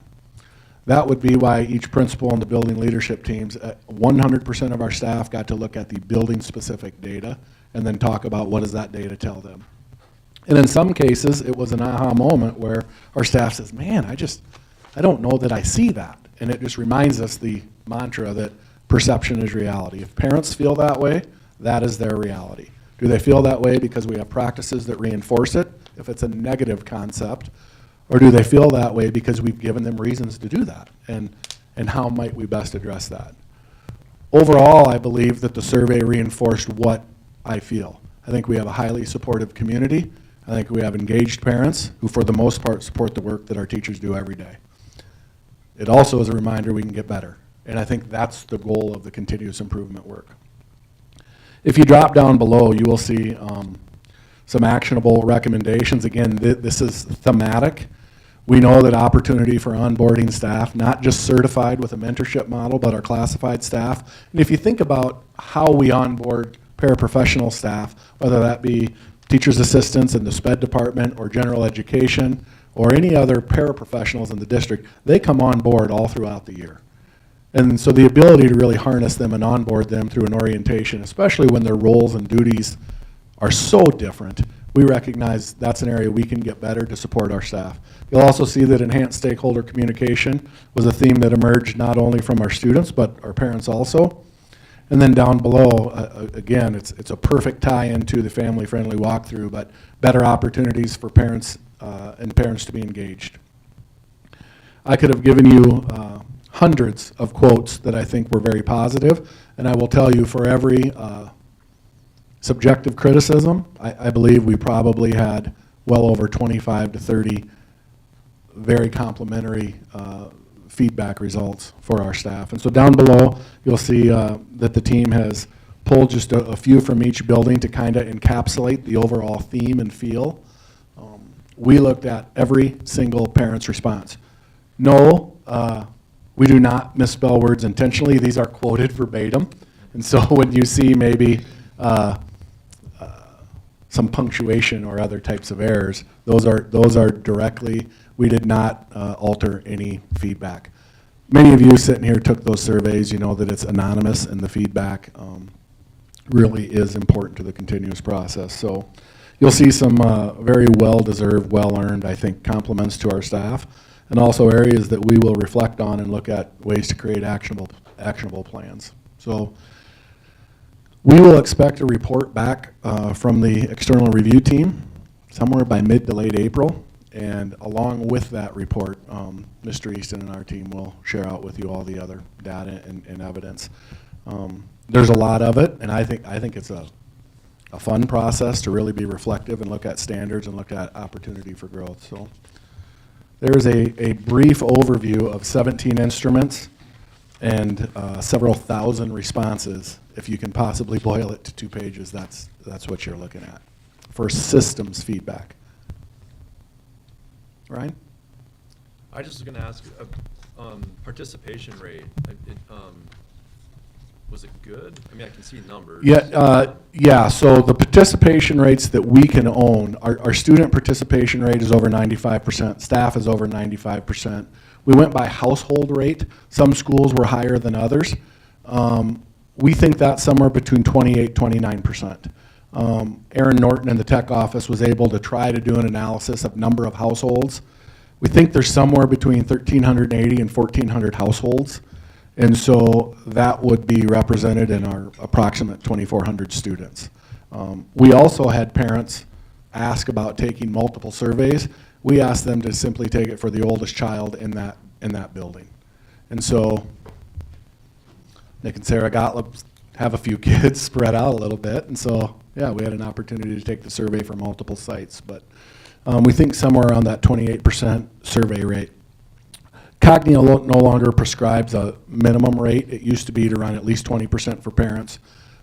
That would be why each principal and the building leadership teams, 100% of our staff got to look at the building-specific data and then talk about what does that data tell them. And in some cases, it was an aha moment where our staff says, man, I don't know that I see that. And it just reminds us the mantra that perception is reality. If parents feel that way, that is their reality. Do they feel that way because we have practices that reinforce it, if it's a negative concept? Or do they feel that way because we've given them reasons to do that? And how might we best address that? Overall, I believe that the survey reinforced what I feel. I think we have a highly supportive community. I think we have engaged parents who, for the most part, support the work that our teachers do every day. It also is a reminder we can get better. And I think that's the goal of the continuous improvement work. If you drop down below, you will see some actionable recommendations. Again, this is thematic. We know that opportunity for onboarding staff, not just certified with a mentorship model, but our classified staff. And if you think about how we onboard paraprofessional staff, whether that be teachers' assistants in the SPED department or general education or any other paraprofessionals in the district, they come on board all throughout the year. And so the ability to really harness them and onboard them through an orientation, especially when their roles and duties are so different, we recognize that's an area we can get better to support our staff. You'll also see that enhanced stakeholder communication was a theme that emerged not only from our students, but our parents also. And then down below, again, it's a perfect tie into the family-friendly walkthrough, but better opportunities for parents and parents to be engaged. I could have given you hundreds of quotes that I think were very positive, and I will tell you for every subjective criticism, I believe we probably had well over 25 to 30 very complimentary feedback results for our staff. And so down below, you'll see that the team has pulled just a few from each building to kind of encapsulate the overall theme and feel. We looked at every single parent's response. No, we do not misspell words intentionally. These are quoted verbatim. And so when you see maybe some punctuation or other types of errors, those are directly, we did not alter any feedback. Many of you sitting here took those surveys. You know that it's anonymous, and the feedback really is important to the continuous process. So you'll see some very well-deserved, well-earned, I think, compliments to our staff, and also areas that we will reflect on and look at ways to create actionable plans. So we will expect a report back from the external review team somewhere by mid to late April. And along with that report, Mr. Easton and our team will share out with you all the other data and evidence. There's a lot of it, and I think it's a fun process to really be reflective and look at standards and look at opportunity for growth. So there's a brief overview of 17 instruments and several thousand responses. If you can possibly boil it to 2 pages, that's what you're looking at for systems feedback. Ryan? I just was going to ask, participation rate, was it good? I mean, I can see numbers. Yeah, so the participation rates that we can own, our student participation rate is over 95%, staff is over 95%. We went by household rate. Some schools were higher than others. We think that's somewhere between 28, 29%. Aaron Norton in the tech office was able to try to do an analysis of number of households. We think there's somewhere between 1,380 and 1,400 households. And so that would be represented in our approximate 2,400 students. We also had parents ask about taking multiple surveys, we ask them to simply take it for the oldest child in that building. And so Nick and Sarah Gottlieb have a few kids spread out a little bit, and so, yeah, we had an opportunity to take the survey for multiple sites, but we think somewhere around that 28% survey rate. Cogni no longer prescribes a minimum rate. It used to be to run at least 20% for parents,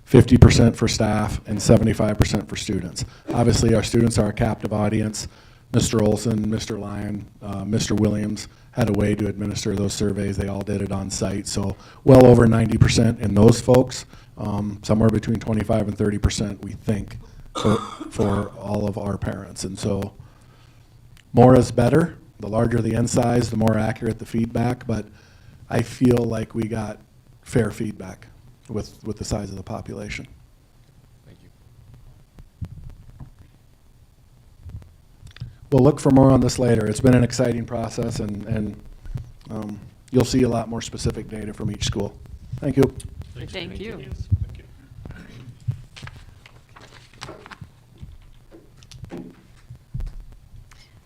50% for staff, and 75% for students. Obviously, our students are a captive audience. Mr. Olson, Mr. Lyon, Mr. Williams had a way to administer those surveys. They all did it on site, so well over 90% in those folks, somewhere between 25 and 30%, we think, for all of our parents. And so more is better. The larger the N size, the more accurate the feedback, but I feel like we got fair feedback with the size of the population. Thank you. We'll look for more on this later. It's been an exciting process, and you'll see a lot more specific data from each school. Thank you. Thank you. Thank you.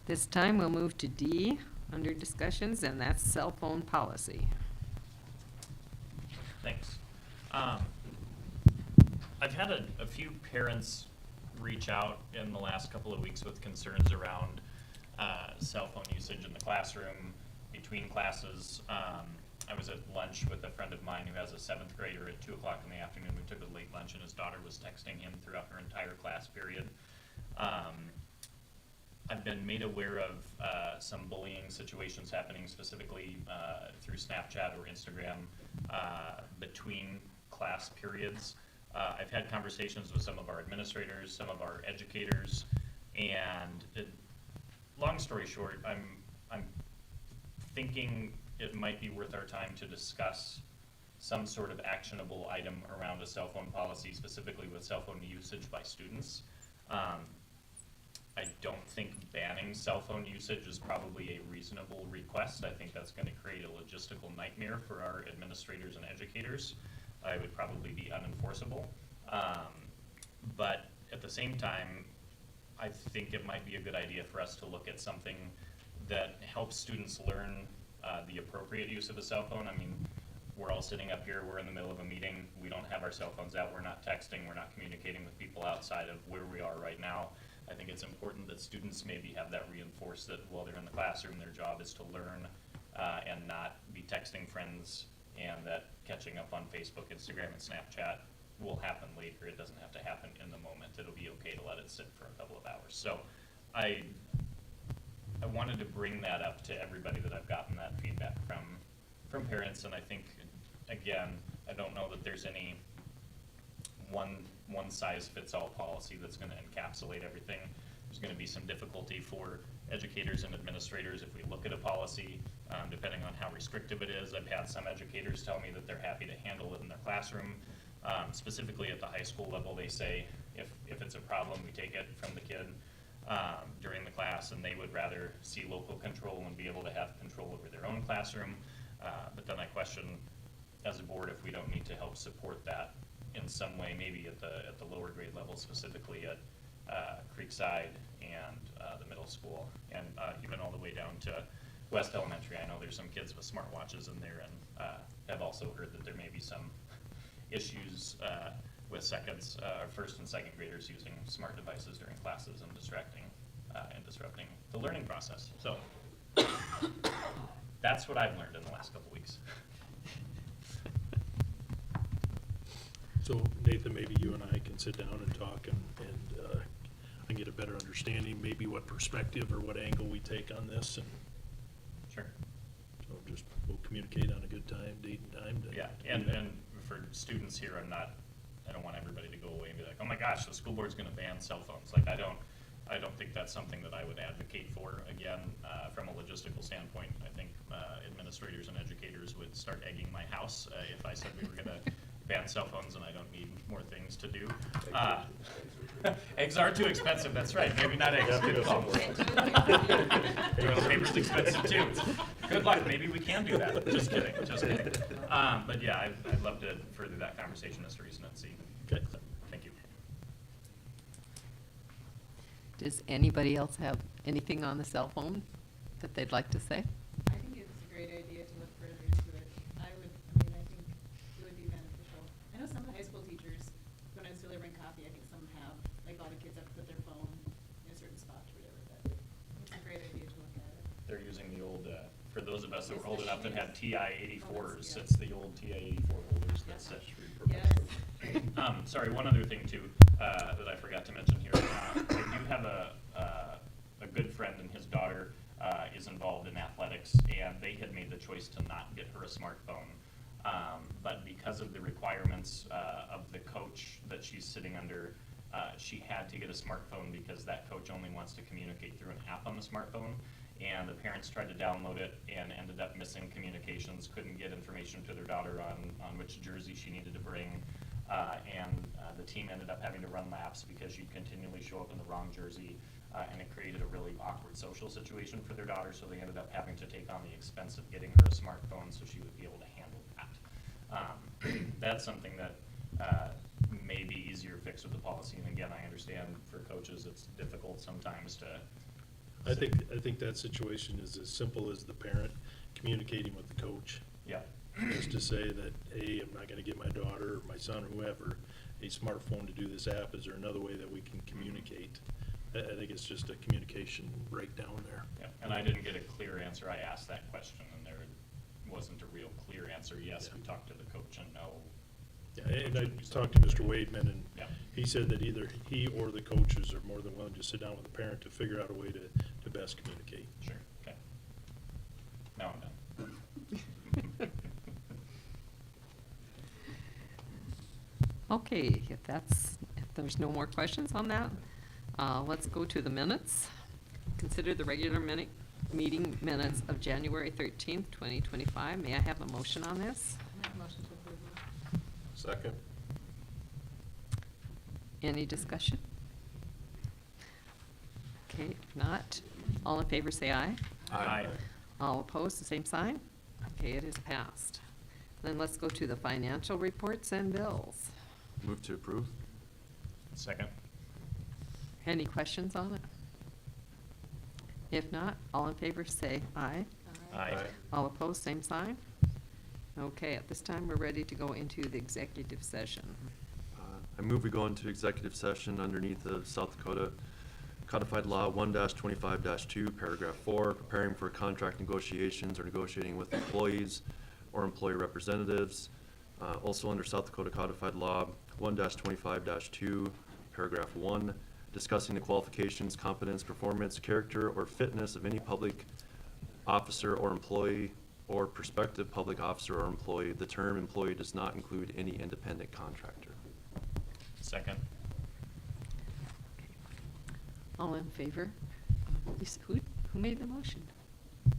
This time we'll move to D under discussions, and that's cell phone policy. Thanks. I've had a few parents reach out in the last couple of weeks with concerns around cell phone usage in the classroom, between classes. I was at lunch with a friend of mine who has a 7th grader at 2 o'clock in the afternoon. We took a late lunch, and his daughter was texting him throughout her entire class period. I've been made aware of some bullying situations happening specifically through Snapchat or Instagram between class periods. I've had conversations with some of our administrators, some of our educators, and long story short, I'm thinking it might be worth our time to discuss some sort of actionable item around a cell phone policy, specifically with cell phone usage by students. I don't think banning cell phone usage is probably a reasonable request. I think that's going to create a logistical nightmare for our administrators and educators. It would probably be unenforceable. But at the same time, I think it might be a good idea for us to look at something that helps students learn the appropriate use of a cell phone. I mean, we're all sitting up here, we're in the middle of a meeting, we don't have our cell phones out, we're not texting, we're not communicating with people outside of where we are right now. I think it's important that students maybe have that reinforced, that while they're in the classroom, their job is to learn and not be texting friends, and that catching up on Facebook, Instagram, and Snapchat will happen later. It doesn't have to happen in the moment. It'll be okay to let it sit for a couple of hours. So I wanted to bring that up to everybody that I've gotten that feedback from parents, and I think, again, I don't know that there's any one-size-fits-all policy that's going to encapsulate everything. There's going to be some difficulty for educators and administrators if we look at a policy, depending on how restrictive it is. I've had some educators tell me that they're happy to handle it in their classroom. Specifically at the high school level, they say if it's a problem, we take it from the kid during the class, and they would rather see local control and be able to have control over their own classroom. But then I question, as a board, if we don't need to help support that in some way, maybe at the lower grade level, specifically at Creekside and the middle school, and even all the way down to West Elementary. I know there's some kids with smartwatches in there, and I've also heard that there may be some issues with first and second graders using smart devices during classes and disrupting the learning process. So that's what I've learned in the last couple weeks. So Nathan, maybe you and I can sit down and talk and get a better understanding, maybe what perspective or what angle we take on this, and Sure. so we'll communicate on a good time, date and time. Yeah, and for students here, I don't want everybody to go away and be like, oh my gosh, the school board's gonna ban cell phones. Like, I don't think that's something that I would advocate for. Again, from a logistical standpoint, I think administrators and educators would start egging my house if I said we were gonna ban cell phones and I don't need more things to do. Eggs are too expensive, that's right, maybe not eggs. Good call. Toilet paper's expensive too. Good luck, maybe we can do that. Just kidding, just kidding. But yeah, I'd love to further that conversation as Teresa and see. Okay. So, thank you. Does anybody else have anything on the cell phone that they'd like to say? I think it's a great idea to look further into it. I think it would be beneficial. I know some of the high school teachers, when I was delivering coffee, I think some have, like all the kids have to put their phone in a certain spot or whatever, but it's a great idea to look at it. They're using the old, for those of us that were old Yes, enough that had machines. TI-84s, Yeah. it's the old TI-84 holders that Yes. sit. Yes. Sorry, one other thing too, that I forgot to mention here. I do have a good friend, and his daughter is involved in athletics, and they had made the choice to not get her a smartphone. But because of the requirements of the coach that she's sitting under, she had to get a smartphone because that coach only wants to communicate through an app on the smartphone. And the parents tried to download it and ended up missing communications, couldn't get information to their daughter on which jersey she needed to bring. The team ended up having to run laps because she'd continually show up in the wrong jersey, and it created a really awkward social situation for their daughter, so they ended up having to take on the expense of getting her a smartphone so she would be able to handle that. That's something that may be easier fixed with the policy, and again, I understand for coaches, it's difficult sometimes to. I think that situation is as simple as the parent communicating with the coach. Yeah. Is to say that, hey, I'm not gonna get my daughter, or my son, or whoever, a smartphone to do this app. Is there another way that we can communicate? I think it's just a communication breakdown there. Yeah, and I didn't get a clear answer. I asked that question, and there wasn't a real clear answer. Yes, we talked to the coach, and no. Yeah, and I talked to Mr. Wademan, and Yeah. he said that either he or the coaches are more than willing to sit down with the parent to figure out a way to best communicate. Sure, okay. Now I'm done. Okay, if there's no more questions on that, let's go to the minutes. Consider the regular meeting minutes of January 13th, 2025. May I have a motion on this? Make a motion to approve them. Second? Any discussion? Okay, if not, all in favor say aye. Aye. All opposed, the same sign? Okay, it is passed. Then let's go to the financial reports and bills. Move to approve? Second. Any questions on it? If not, all in favor say aye. Aye. All opposed, same sign? Okay, at this time, we're ready to go into the executive session. I move we go into executive session underneath the South Dakota Codified Law 1-25-2, paragraph 4, preparing for contract negotiations or negotiating with employees or employee representatives. Also under South Dakota Codified Law 1-25-2, paragraph 1, discussing the qualifications, competence, performance, character, or fitness of any public officer or employee or prospective public officer or employee. The term employee does not include any independent contractor. Second. All in favor? Who made the motion?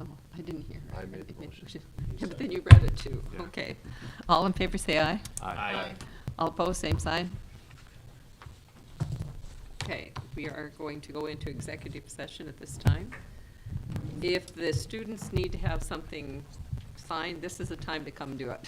Oh, I didn't hear. I made the motion. Yeah, but then you read it too. Yeah. Okay. All in favor say aye. Aye. All opposed, same sign? Okay, we are going to go into executive session at this time. If the students need to have something signed, this is the time to come do it.